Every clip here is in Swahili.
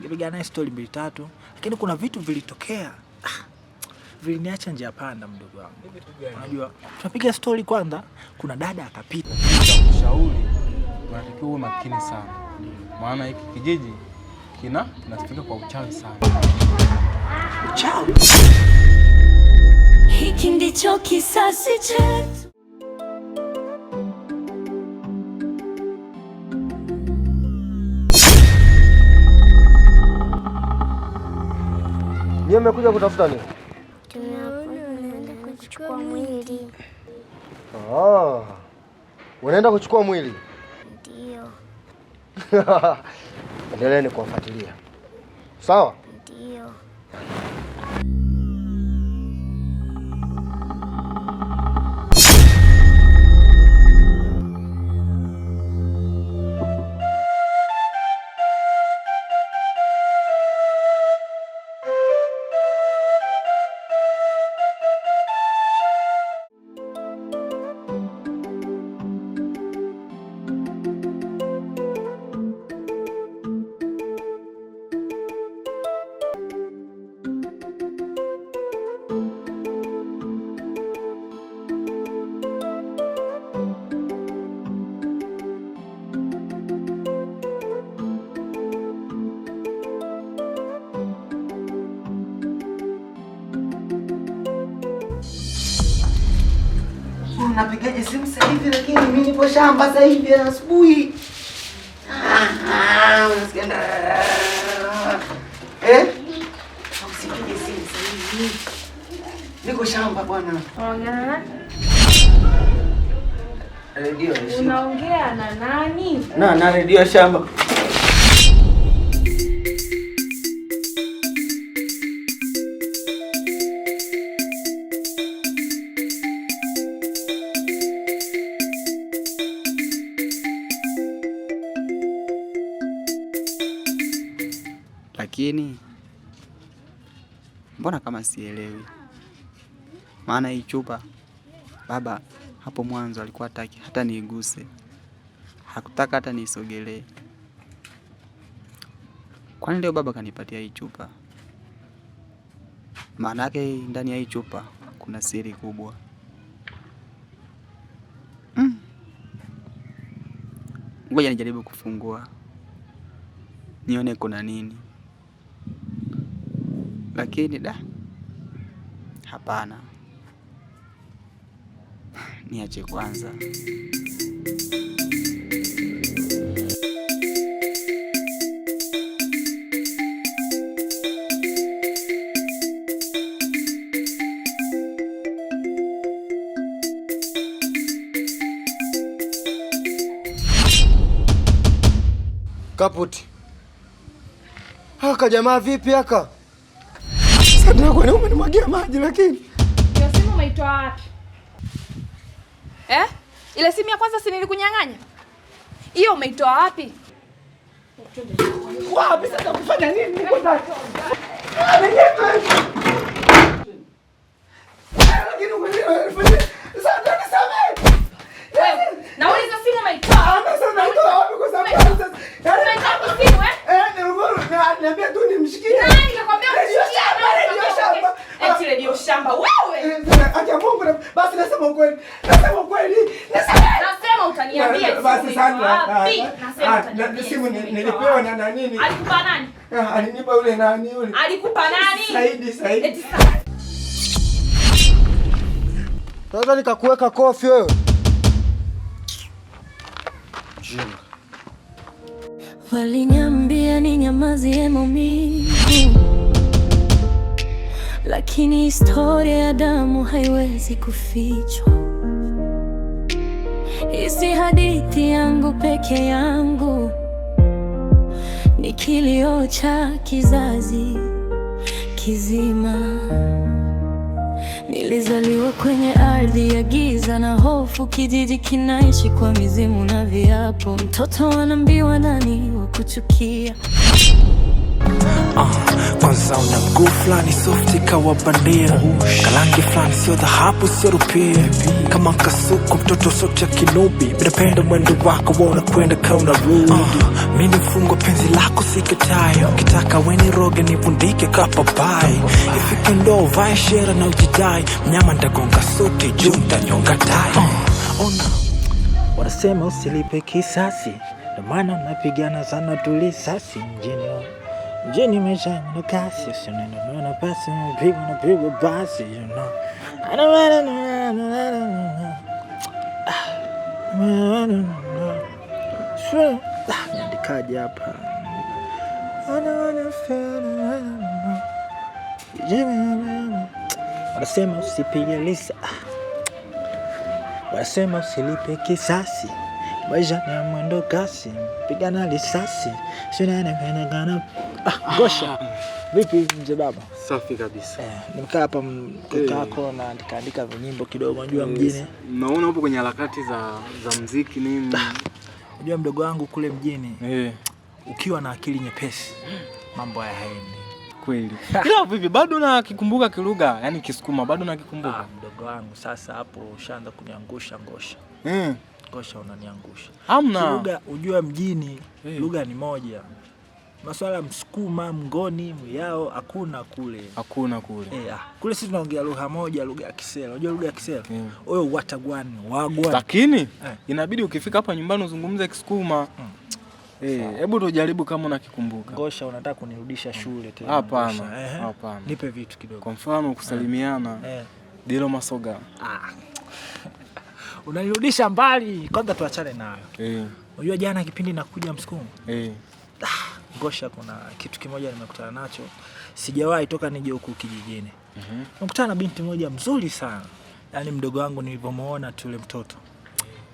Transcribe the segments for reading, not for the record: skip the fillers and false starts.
Nipiga naye story 2-3, lakini kuna vitu vilitokea. Viliniacha njia panda mdogo wangu. Unajua, tunapiga story kwanza, kuna dada akapita. Kushauri unatakiwa uwe makini sana. Maana hiki kijiji kinasifika kwa uchawi sana. Uchawi? Hiki ndicho kisasi chetu. Niye mmekuja kutafuta nini? Tunaenda kuchukua mwili. Unaenda kuchukua mwili? Ndio. Endeleeni kuwafuatilia. Sawa? Ndio. Unapigaje simu sasa hivi lakini mimi nipo shamba sasa hivi asubuhi. Unasikia? Usipige simu sasa hivi. Niko shamba bwana. Ongea. Radio. Unaongea na nani? Na radio shamba. Lakini mbona kama sielewi? Maana hii chupa baba hapo mwanzo alikuwa hataki hata niiguse. Hakutaka hata nisogelee. Kwani leo baba kanipatia hii chupa? Maana yake ndani ya hii chupa kuna siri kubwa. Ngoja nijaribu kufungua nione kuna nini. Lakini hapana. Niache kwanza. Kaputi. Haka jamaa vipi haka? Sasa kwa nini umenimwagia maji lakini? Hiyo simu umeitoa wapi? Ile simu ya kwanza si nilikunyang'anya? Hiyo umeitoa wapi? Wapi sasa kufanya nini? Niko ndani. Lakini umefanya sasa nisamehe. Na wewe hizo simu umeitoa? Sasa naitoa wapi kwa sababu sasa? Umeitoa simu Niambia tu nimshikie. Nani nakwambia umshikie? Radio shamba wewe. Acha Mungu basi nasema ukweli. Nasema utaniambia basi sana. Nasema utaniambia. Simu nilipewa na nini? Alikupa nani? Alinipa yule nani yule? Alikupa nani? Saidi. Sasa nikakuweka kofi wewe. Waliniambia ninyamazie maumivu, lakini historia ya damu haiwezi kufichwa. Hii si hadithi yangu peke yangu, ni kilio cha kizazi kizima. Nilizaliwa kwenye ardhi ya giza na hofu, kijiji kinaishi kwa mizimu na viapo. Mtoto anaambiwa nani wa kuchukia. Kwanza sound ya mguu flani soft kawa bandia. Kalangi flani sio dhahabu sio rupia. Kama kasuku mtoto sote ya kinubi. Minapenda mwendo wako wona kwenda kauna rudi. Mini fungo penzi lako sikatai. Ukitaka weni roge nipundike kapapai. Ifike ndo vae shera na ujidai. Mnyama ndagonga sote junta nyonga tai. Ona wanasema usilipe kisasi. Ndio maana unapigana sana tulisasi mjini. Mjini mesha na kasi. Usiona na pasi unapigwa basi, you know. Niandikaje hapa? Wanasema usipige lisa. Wanasema usilipe kisasi. Maisha ni mwendo kasi. Pigana risasi. Gosha. Vipi mzee baba? Safi kabisa. Nimekaa hapa mkako na nikaandika vinyimbo kidogo unajua mjini. Naona upo kwenye harakati za muziki nini? Unajua mdogo wangu kule mjini. Ukiwa na akili nyepesi mambo haya haendi. Kweli. Ila vipi bado nakikumbuka kilugha, yani Kisukuma bado nakikumbuka? Mdogo wangu sasa hapo ushaanza kuniangusha Ngosha. Ngosha unaniangusha. Hamna. Kilugha unajua mjini lugha ni moja. Masuala Msukuma, Mngoni, Muyao hakuna kule. Hakuna kule. Kule sisi tunaongea lugha moja, lugha ya Kisela. Unajua lugha ya Kisela? Wewe watagwani, wagwani. Lakini inabidi ukifika hapa nyumbani uzungumze Kisukuma. Hebu tujaribu kama unakikumbuka. Ngosha unataka kunirudisha shule tena? Hapana. Hapana. Nipe vitu kidogo. Kwa mfano kusalimiana. Dilo masoga. Unanirudisha mbali. Kwanza tuachane nayo. Unajua jana kipindi nakuja Msukuma? Ngosha kuna kitu kimoja nimekutana nacho. Sijawahi toka nije huku kijijini. Nimekutana na binti moja mzuri sana. Yaani mdogo wangu nilipomuona tu yule mtoto,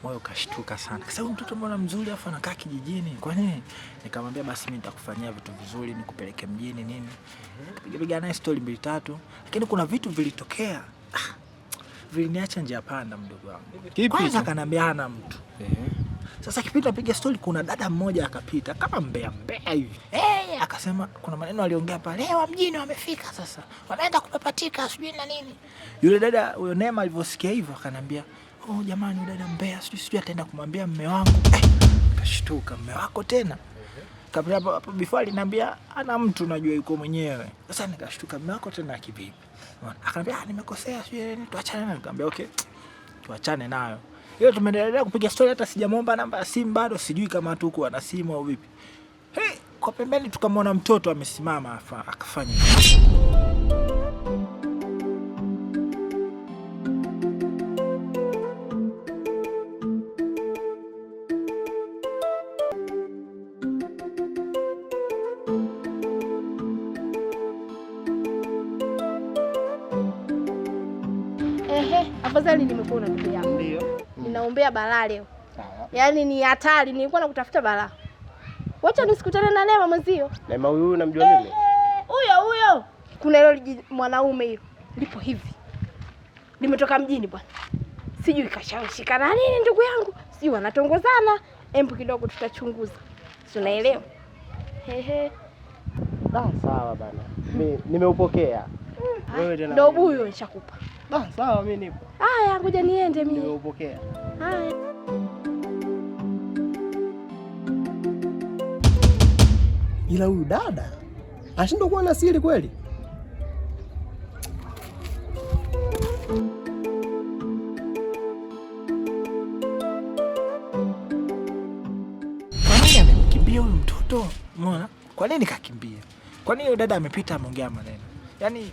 moyo kashtuka sana. Kwa sababu mtoto mbona mzuri afa anakaa kijijini? Kwa nini? Nikamwambia basi mimi nitakufanyia vitu vizuri, nikupeleke mjini nini. Piga naye story 2-3, lakini kuna vitu vilitokea. Viliniacha njia panda mdogo wangu. Kwanza akaniambia hana mtu. Sasa kipindi napiga story kuna dada mmoja akapita kama mbea hivi. Akasema kuna maneno aliongea pale, wa mjini wamefika sasa. Wanaenda kupapatika sijui na nini. Yule dada huyo Neema alivyosikia hivyo akanambia, "Oh jamani yule dada mbea, sijui ataenda kumwambia mume wangu." Kashtuka, mume wako tena? Kabla hapo before aliniambia ana mtu najua yuko mwenyewe. Sasa nikashtuka, mume wako tena kivipi? Akanambia, "Nimekosea sijui tuachane nayo." Nikamwambia, "Okay. Tuachane nayo." Hiyo tumeendelea kupiga story hata sijamwomba namba ya simu bado, sijui kama tuko ana simu au vipi. Kwa pembeni tukamwona mtoto amesimama akafanya hivi. Afadhali nimekuwa na ndugu yangu. Ndio. Ninaombea balaa leo. Sawa. Yaani ni hatari, nilikuwa nakutafuta balaa. Wacha nisikutane na Neema mwenzio. Neema huyu namjua mimi? Huyo. Kuna ile mwanaume hiyo. Lipo hivi. Limetoka mjini bwana. Sijui kashawishika na nini ndugu yangu. Sijui wanatongozana. Embu kidogo tutachunguza. Si unaelewa? Sawa bana. Mimi nimeupokea. Wewe tena. Ndio huyo nishakupa. Sawa mimi nipo. Haya ngoja niende mimi. Nimeupokea. Haya. Ila huyu dada ashindwa kuwa na siri kweli. Kwa nini amemkimbia huyu mtoto? Umeona? Kwa nini kakimbia? Kwa nini dada amepita ameongea maneno? Yaani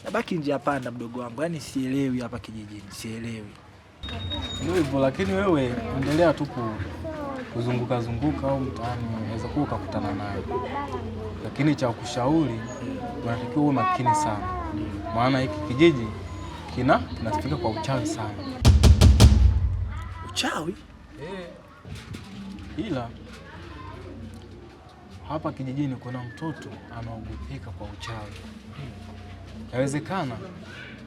nabaki njia panda mdogo wangu. Yaani sielewi hapa kijijini, sielewi. Ndio hivyo, lakini wewe endelea tu kuzunguka au mtaani unaweza kuwa ukakutana naye. Lakini cha kushauri unatakiwa uwe makini sana. Maana hiki kijiji kinasifika kwa uchawi sana. Uchawi? Ila hapa kijijini kuna mtoto anaogopeka kwa uchawi. Inawezekana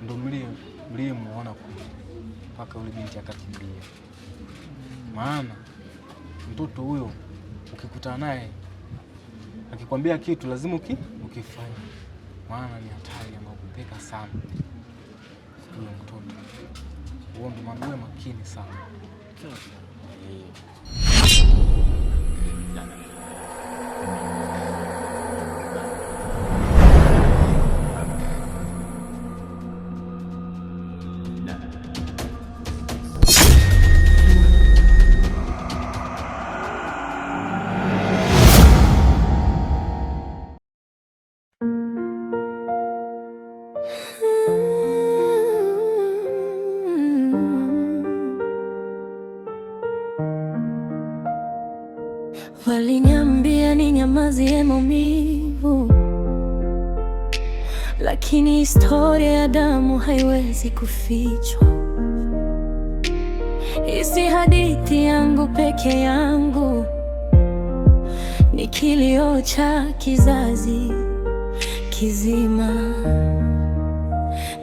ndo mlimuona kule mpaka yule binti akakimbia. Maana mtoto huyo ukikutana naye akikwambia kitu lazima ukifanye. maana ni hatari, anaogopeka sana huyo mtoto. Huo ndo maana uwe makini sana. Waliniambia ninyamazie maumivu, lakini historia ya damu haiwezi kufichwa. Hii si hadithi yangu peke yangu, ni kilio cha kizazi kizima.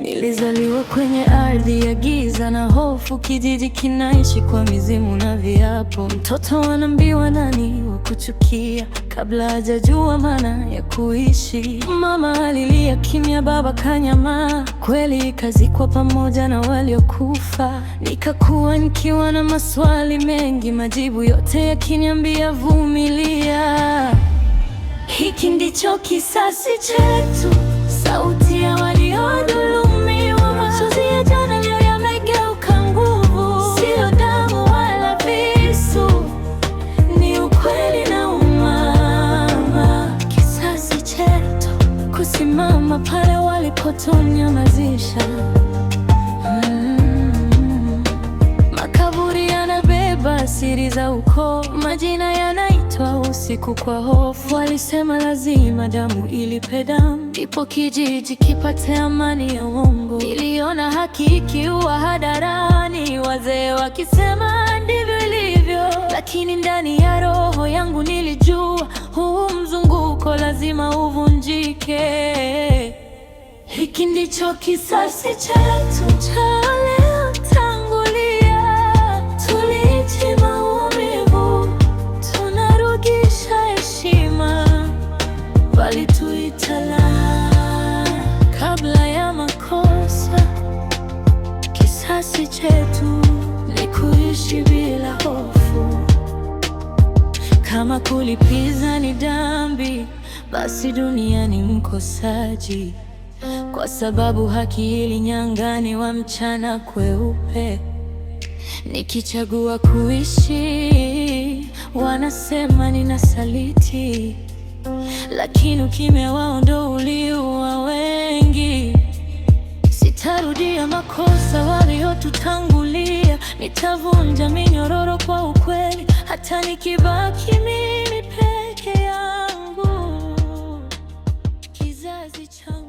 Nilizaliwa kwenye ardhi ya giza na hofu, kijiji kinaishi kwa mizimu na viapo. Mtoto anaambiwa nani wa kuchukia kabla hajajua maana ya kuishi. Mama alilia kimya, baba kanyama, kweli ikazikwa pamoja na waliokufa. Nikakuwa nikiwa na maswali mengi, majibu yote yakiniambia vumilia. Hiki ndicho kisasi chetu, sauti ya waliodhulumiwa. Machozi ya jana leo yamegeuka nguvu, sio damu wala visu, ni ukweli na umama. Kisasi chetu kusimama pale walipotonyamazisha. Makaburi yanabeba siri za ukoo, majina yanaitwa usiku kwa hofu. Walisema lazima damu ilipe damu, ndipo kijiji kipate amani ya uongo. Niliona haki ikiwa hadharani, wazee wakisema ndivyo ilivyo, lakini ndani ya roho yangu nilijua huu mzunguko lazima uvunjike. Hiki ndicho kisasi chetu cha waliotangulia. Tuliishi maumivu, tunarudisha heshima, bali tuitala kabla ya makosa. Kisasi chetu ni kuishi bila hofu. Kama kulipiza ni dhambi, basi dunia ni mkosaji, kwa sababu haki ilinyang'anywa mchana kweupe. Nikichagua kuishi, wanasema ninasaliti, lakini ukimya wao ndo uliua wengi. Sitarudia makosa waliotutangulia, nitavunja minyororo kwa ukweli, hata nikibaki mimi peke yangu. Kizazi changu